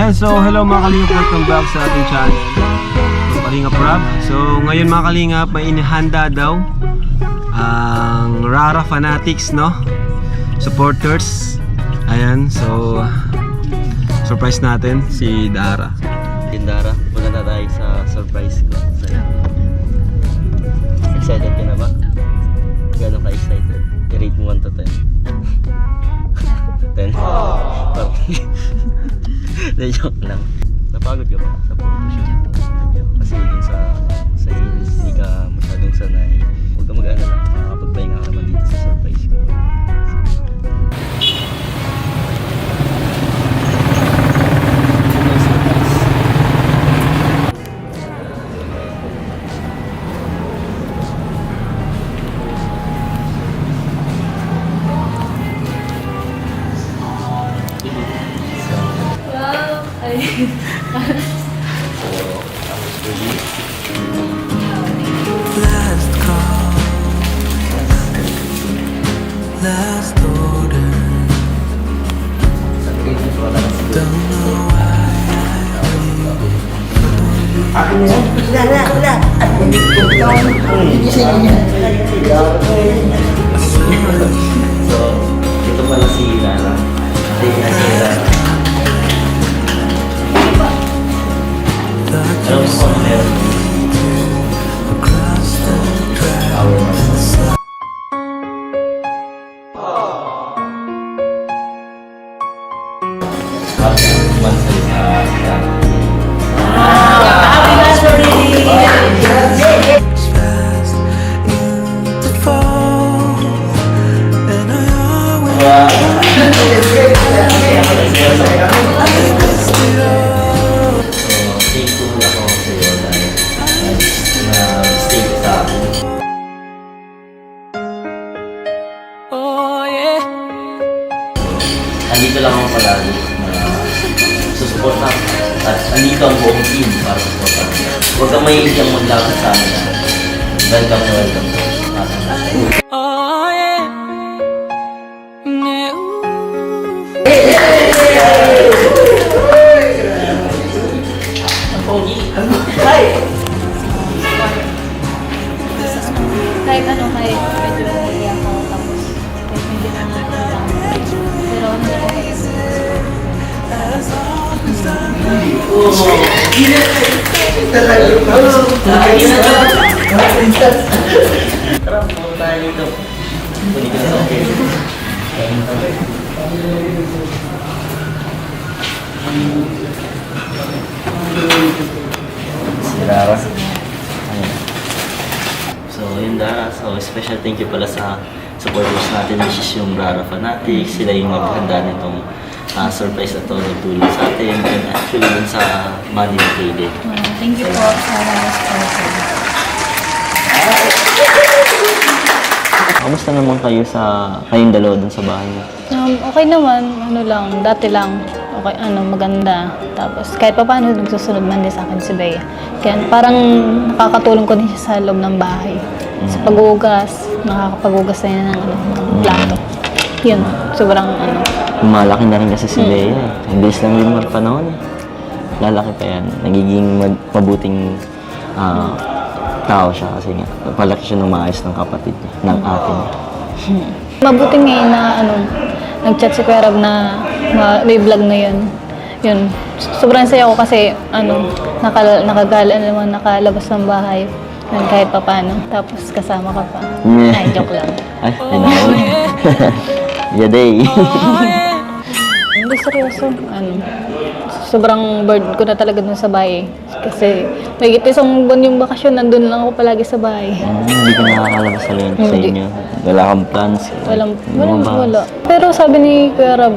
Ayan, so hello mga kalingap, welcome back sa ating channel Kalingap Rob. So ngayon mga kalingap, may inihanda daw ang Rara Fanatics, no? Supporters. Ayan, so surprise natin si Dara. Dara, wala na tayo sa surprise ko sa'yo. Excited ka na ba? Gano'n ka excited? I-rate mo 1 to 10. 10? Na joke lang. Napagod ka ba sa photoshoot? Kasi dun sa hills, hindi ka masyadong sanay. Huwag ka mag-alala, makakapagpahinga ka naman dito sa surprise ko. Last call, last order. Don't know why So, ito pala si Rara. Ito yung si Rara. Alam mo kung meron across the track. Fast into fall, and I always missed it all. thankful ako sa iyo dahil na-stay ka sa akin. Oh yeah. Andito lang ako palagi na susuporta at andito ang buong team para susuporta. Huwag kang mahihiyang maglakad sa amin. Welcome na welcome. Oh yeah. Kahit ano, kahit medyo hindi ako, tapos kahit medyo nakakita ako. Pero hindi ko kayo. Tara, pumunta tayo dito. Kunin ko na sa okay. Dara. So yun Dara, so special thank you pala sa supporters natin, which is yung Rara Fanatics. Sila yung maghanda nitong surprise na to, nagtulong sa atin, and actually dun sa money na payday. Thank you po sa sponsor. Kamusta naman kayo kayong dalawa dun sa bahay niyo? Okay naman, ano lang, dati lang. Okay, maganda. Tapos kahit pa paano nagsusunod man din sa akin si Bea. Kaya parang nakakatulong ko din siya sa loob ng bahay. Sa pag-uugas, nakakapag-ugas na yan ng plato. Yun, sobrang Malaki na rin kasi si Bea eh. Ang bilis lang din magpanahon eh. Lalaki pa yan. Nagiging mabuting tao siya kasi nga. Palaki siya ng maayos ng kapatid niya, ng ate niya. Mabuti ngayon na nag-chat si Kuya Rob na may vlog na yun. Yun. Sobrang saya ko kasi nakagala naman, nakalabas ng bahay. Yun, kahit pa paano. Tapos kasama ka pa. Ay, joke lang. Ay, ayun. Yaday. Hindi seryoso. Sobrang bored ko na talaga dun sa bahay. Kasi may isang buwan yung bakasyon, nandun lang ako palagi sa bahay. Hindi ka nakakalabas sa lunch sa Hindi. inyo. Wala kang plans. Wala. Pero sabi ni Kuya Rob,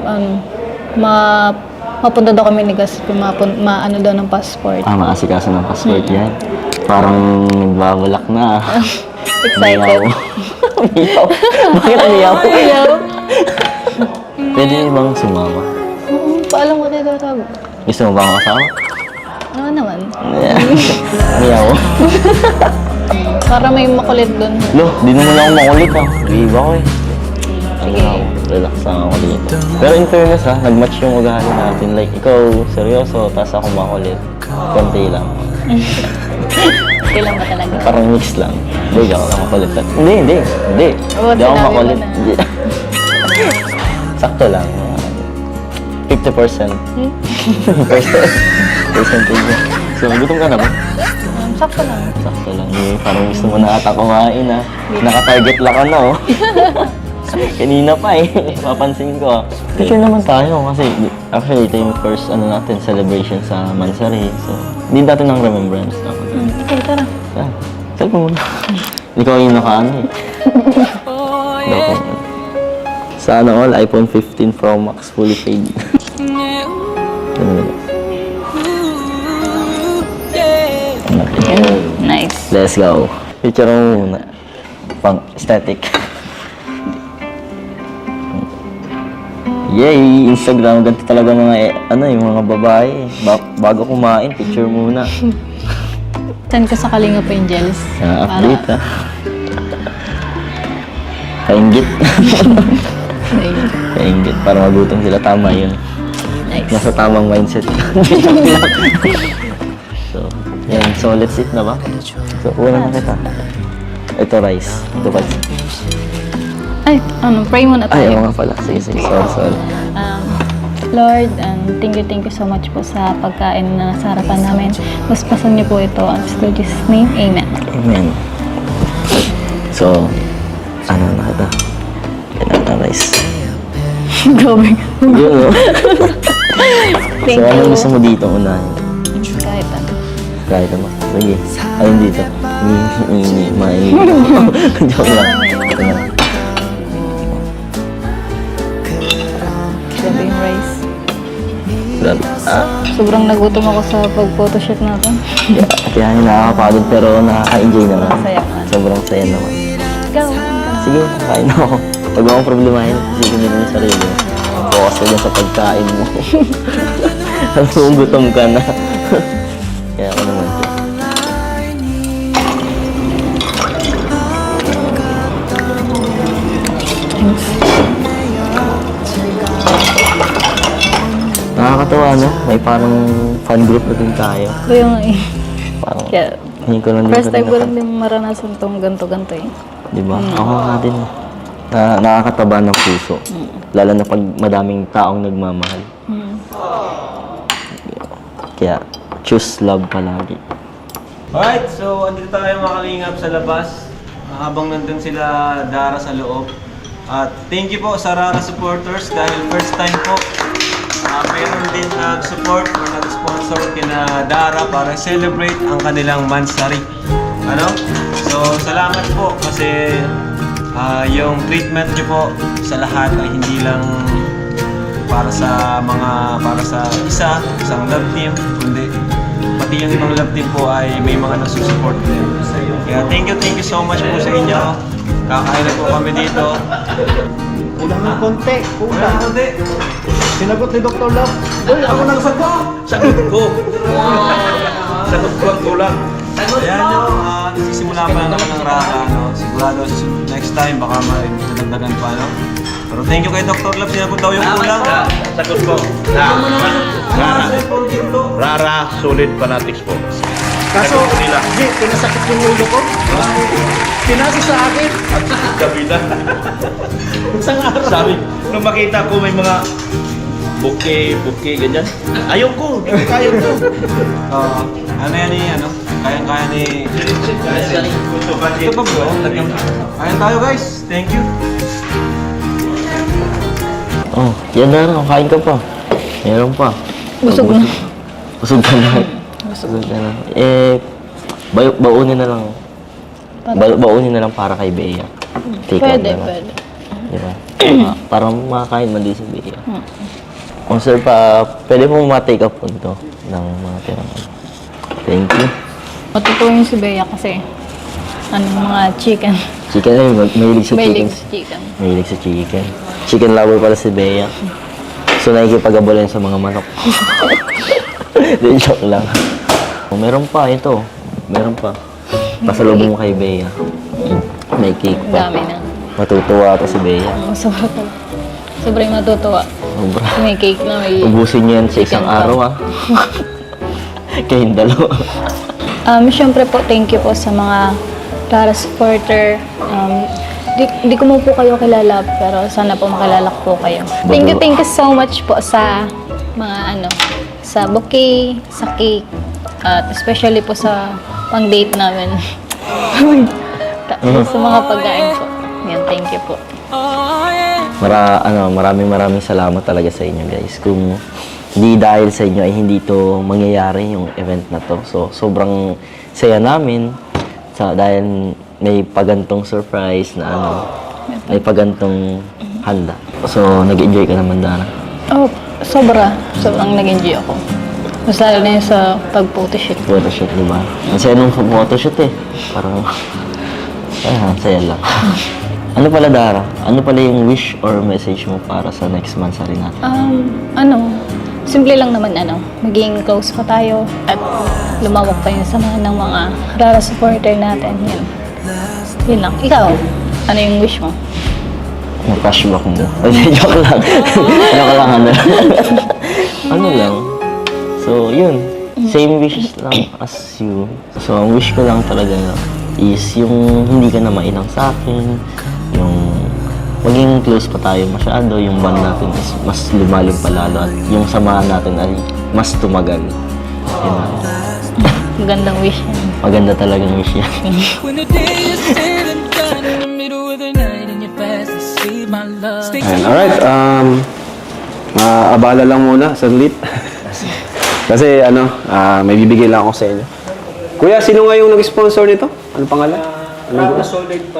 mapunta daw kami ni Gas, maano daw ng passport. Maasikaso ng passport yan. Parang nagbabalak na. Excited. Miyaw. Bakit miyaw? Ayaw. Pwede bang sumama? Paalam ko na Kuya Rob. Gusto mo ba akong kasama? Ano naman? Miyaw. Para may makulit dun. Lo, di naman ako makulit ah. Iba ko eh. Sige. Relax lang ako dito. Pero in fairness ha, nag-match yung ugali natin. Like, ikaw seryoso, tapos ako makulit. Konti lang. Kailan ba talaga? Parang mix lang. Hindi, ako lang makulit. Hindi. Oo, Hindi ako sinabi mo makulit. na. Hindi. Sakto lang. 50%. Percentage. So, gutom ka na ba? Sakto lang. Sakto lang. Eh, parang gusto mo na ata kumain ha. Naka-target lang ka na oh. Kanina pa eh. Papansin ko ah. Picture naman tayo kasi actually ito yung first celebration sa Mansari. So, hindi natin ng remembrance. Okay, tara. Yeah. Cellphone mo na. Ikaw yung nakaano eh. Oh Daw yeah. ko. Sana all, iPhone 15 Pro Max fully paid. Nice. Let's go. Picture mo muna. Pang aesthetic. Yay! Instagram, ganito talaga mga, yung mga babae. Bago kumain, picture muna. Saan ka sa Kalingap Angels? Update ha. Kainggit. Ayun. Kainggit. Para magutom sila. Tama yun. Nice. Nasa tamang mindset. So, yan. So, let's eat na ba? So, una na kita. Ito rice. Ito rice. Ay, pray muna Ay, tayo. oo nga pala. Sige. Sorry. Lord, thank you so much po sa pagkain na sa harapan namin. Paspasan niyo po ito. In Jesus' name, Amen. Amen. So, na kita? Yan na rice. Grabe. Yun, no? Thank So, anong you. gusto mo dito unahin? Kahit ano. Kahit naman. Sige. Ayun dito. Joke lang. Ito na. Grabe yung rice. Grabe. Sobrang nagutom ako sa pag-photoshoot natin. Kaya nakakapagod pero nakaka-enjoy naman. Masaya ka. Sobrang saya naman. Go! Sige, kain ako. Huwag mo akong problemahin. Sige mo yung sarili mo. Focus ka dyan sa pagkain mo. Alam mo, gutom ka na. Kaya ako naman ito. Nakakatawa, no? May parang fan group na din tayo. Kaya nga eh. Parang, Kaya, hindi ko lang din first time ko naka- lang din maranasan tong ganto-ganto eh. Di ba? Ako nga din. Nakakataba ng puso. Lalo na pag madaming taong nagmamahal. Kaya, choose love palagi. Alright, so andito tayo mga kalingap sa labas. Habang nandun sila Dara sa loob. At thank you po sa Rara supporters dahil first time po meron din nag-support or nag-sponsor kina Dara para celebrate ang kanilang Mansari. Ano? So salamat po kasi yung treatment niyo po sa lahat ay hindi lang para sa isang love team, kundi pati yung ibang love team po ay may mga nagsusupport din sa iyo. Kaya thank you so much po sa inyo. Kakain na po kami dito. Kulang ng konti. Wala na konti. Sinagot ni Dr. Love. Uy, ako nagsagot. Sagot ko. Sagot ko ang kulang. Ayan nyo, nagsisimula pa lang naman ng Rara. No? Sigurado next time baka madagdagan pa. No? Pero thank you kay Dr. Love. Sinagot daw yung kulang. Sagot ko. Rara Solid Fanatics po. Kaso, nila. G, pinasakit yung ulo ko. Pinasa sa akin. Gabi na. Isang araw. Sabi, nung makita ko may mga buke, ganyan. Ayaw ko, hindi ko kaya ko. Ano yan ni, ano? Kayang-kaya ni... Ito ba bro? Kaya tayo guys. Thank you. Oh, yan na, kain ka pa. Meron pa. Busog na. Busog ka na. Busog ka na. Baunin na lang. Baunin na lang para kay Bea. Take out Pwede, na lang. pwede. Diba? Para makakain man din si Bea. Kung sir pa, pwede po ma-take up po ito ng mga tirang. Thank you. Matutuwa yung si Bea kasi mga chicken. Chicken ay mahilig sa chicken. Mahilig sa chicken. Mahilig sa chicken. Chicken lover pala si Bea. So nakikipag-abulan sa mga manok. Di joke lang. Meron pa ito. Meron pa. Pasalubong mo kay Bea. May cake pa. Dami na. Matutuwa ata si Bea. Sobrang matutuwa. Sobra. May cake na may... Ubusin niyo yan sa isang Chicken araw ah. Kayong dalawa. Siyempre po, thank you po sa mga Rara supporter. Di ko mo po kayo kilala, pero sana po makilala ko po kayo. Thank you so much po sa mga sa bouquet, sa cake, at especially po sa pang-date namin. Tapos sa mga pagkain po. Yan, thank you po. Maraming salamat talaga sa inyo guys. Kung hindi dahil sa inyo ay hindi to mangyayari yung event na to. So sobrang saya namin dahil may pagantong surprise na may pagantong handa. So nag-enjoy ka naman, Dara. Oh, sobrang nag-enjoy ako. Mas lalo na yun sa pag-photoshoot. Photoshoot, di ba? Ang saya nung photoshoot eh. Parang, ang saya lang. Ano pala, Dara? Ano pala yung wish or message mo para sa next month sa Renata? Simple lang naman maging close pa tayo at lumawak pa yung samahan ng mga Rara supporter natin. Yun lang. Ikaw, ano yung wish mo? Yung cashback mo. Ay, joke lang. Joke lang, ano lang. So, yun. Same wishes lang as you. So, ang wish ko lang talaga is yung hindi ka na mainang sa akin, yung maging close pa tayo masyado, yung bond natin is mas lumalim pa lalo at yung samahan natin ay mas tumagal. Yun lang. Magandang wish yan. Maganda talagang wish yan. When the day is still and done in the middle of the night and you're fast asleep, my love. Ayan, alright. Abala lang muna, saglit. Kasi may bibigay lang ako sa inyo. Kuya, sino nga yung nag-sponsor nito? Ano pangalan?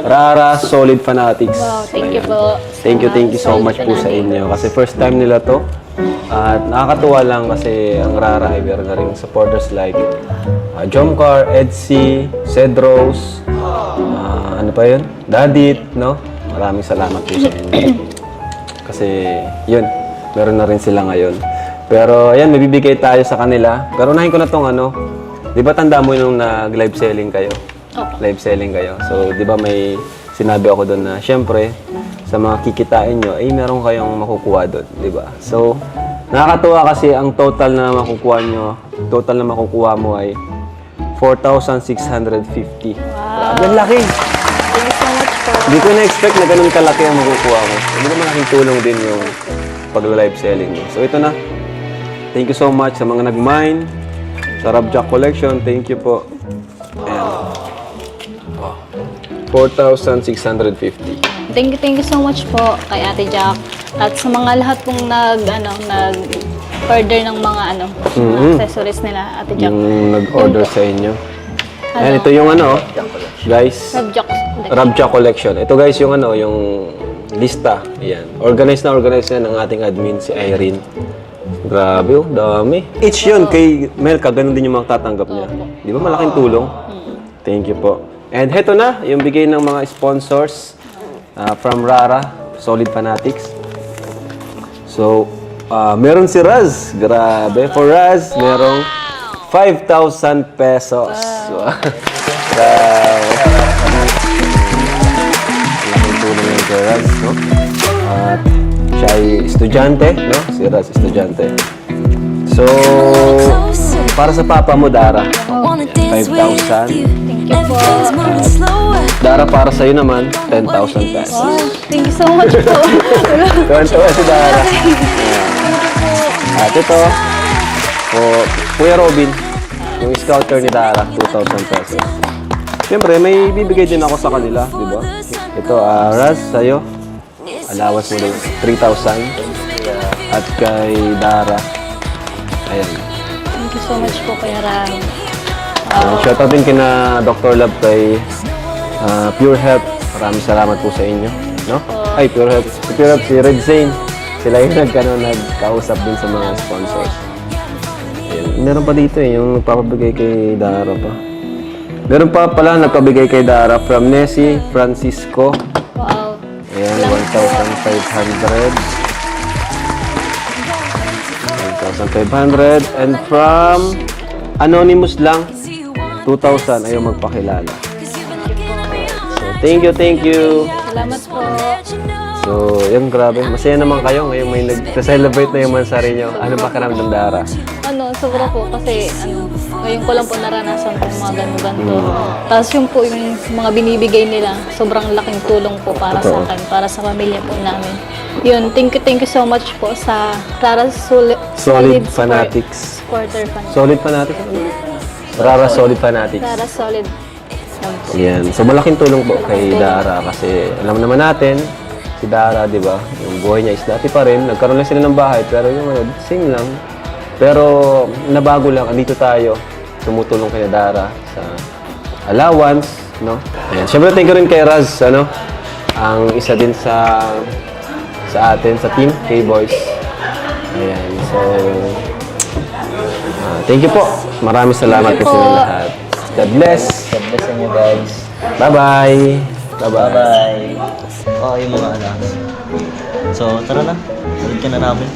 Rara Solid Fanatics. Wow, thank you po. Thank you so much po sa inyo. Kasi first time nila to. At nakakatuwa lang kasi ang Rara ay meron na rin supporters like Jomcar, Edsy, Cedros, ano pa yun? Dadit, no? Maraming salamat po sa inyo. Kasi yun, meron na rin sila ngayon. Pero ayan, may bibigay tayo sa kanila. Pero unahin ko na tong di ba tanda mo yung nag-live selling kayo? Live selling kayo. So, di ba may sinabi ako doon na syempre, sa mga kikitain nyo, ay meron kayong makukuha doon, di ba? So, nakakatuwa kasi ang total na makukuha mo ay 4,650. Wow. Ang laki! Thank you so much po. Hindi ko na-expect na ganun kalaki ang makukuha mo. Hindi naman malaking tulong din yung pag-live selling mo. So, ito na. Thank you so much sa mga nag-mine, sa Rabjack Collection. Thank you po. Ayan. 4,650. Thank you so much po kay Ate Jack at sa mga lahat pong nag-order ng mga accessories nila, Ate Jack. Yung nag-order sa inyo. Ayan, ito yung guys. Rabjack Collection. Ito guys, yung yung lista. Ayan. Organize na ng ating admin, si Irene. Grabe, dami. Each yun, kay Melka, ganun din yung mga tatanggap niya. Di ba malaking tulong? Thank you po. And heto na, yung bigay ng mga sponsors from Rara, Solid Fanatics. So, meron si Raz. Grabe. For Raz, merong 5,000 pesos. Grabe. Malaking tulong yung kay Raz, no? At siya ay estudyante, no? Si Raz, estudyante. So, para sa papa mo, Dara, 5,000. Thank you po. Dara, para sa'yo naman, 10,000 pesos. Wow, thank you so much po. Tuwan-tuwa si Dara. At ito, Kuya Robin, yung scouter ni Dara, 2,000 pesos. Siyempre, may bibigay din ako sa kanila, di ba? Ito, Raz, sa'yo, allowance mo din, 3,000. At kay Dara, ayan. Thank you so much po Kuya Ram. Shoutout din kina Dr. Love kay Pure Health. Maraming salamat po sa inyo. No? Ay, Pure Health. Pure Health, si Red Zane. Sila yung nagkausap din sa mga sponsors. Ayun. Meron pa dito yung nagpapabigay kay Dara pa. Meron pa pala nagpabigay kay Dara from Nessie Francisco. Wow. Ayan, 1,500. And from Anonymous lang, 2,000. Ayaw magpakilala. So, Thank you. Salamat po. So, yun, grabe. Masaya naman kayo ngayon may nag-celebrate na yung mansari nyo. Ano ba karamdam, Dara? Sobra po kasi ngayon ko lang po naranasan po yung mga ganito. Tapos yung po yung mga binibigay nila, sobrang laking tulong po para sa akin, para sa pamilya po namin. Yun, thank you so much po sa Rara Solid Fanatics. Supporter Fanatics. Solid Fanatics? Rara Solid Fanatics. Rara Solid. Yan. So, malaking tulong po kay Dara kasi alam naman natin, si Dara, di ba? Yung buhay niya is dati pa rin. Nagkaroon lang sila ng bahay, pero yung same lang. Pero nabago lang. Andito tayo. Tumutulong kay Dara sa allowance, no? Ayan. Siyempre, thank you rin kay Raz, ang isa din sa atin, sa team, K-Boys. Ayan. So, thank you po. Maraming salamat po sa inyo lahat. God bless. God bless sa inyo guys. Bye-bye. Bye-bye. Bye-bye. Oh, yung mga anak. So, tara na. Ulit ka na namin.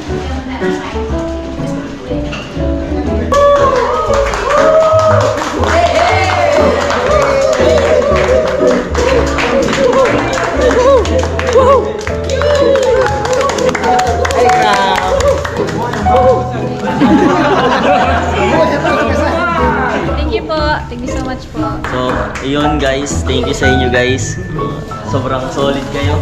Thank you po. Thank you so much po. So, yun guys. Thank you sa inyo guys. Sobrang solid kayo.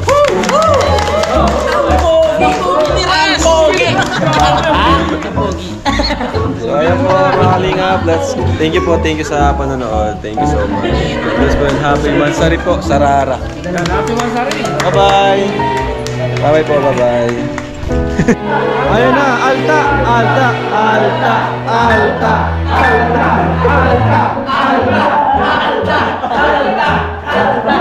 So, ayan po, mga kalingap. Thank you sa panonood. Thank you so much. God bless po and happy Mansari po sa Rara. Happy Mansari. Bye-bye. Bye-bye po, bye-bye. Ayun na, alta, alta, alta, alta, alta, alta, alta, alta, alta.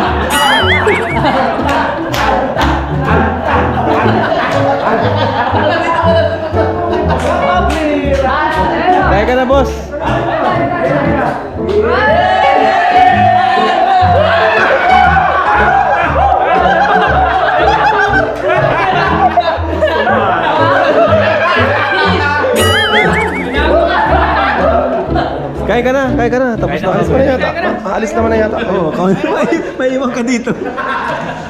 Kaya ka na, boss. Kaya ka na. Tapos na. Alis naman na yata. Oo, may iwan ka dito.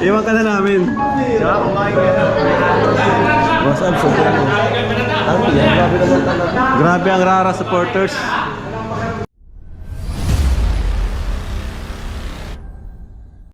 Iwan ka na namin. What's up, sobrang. Grabe ang Rara supporters.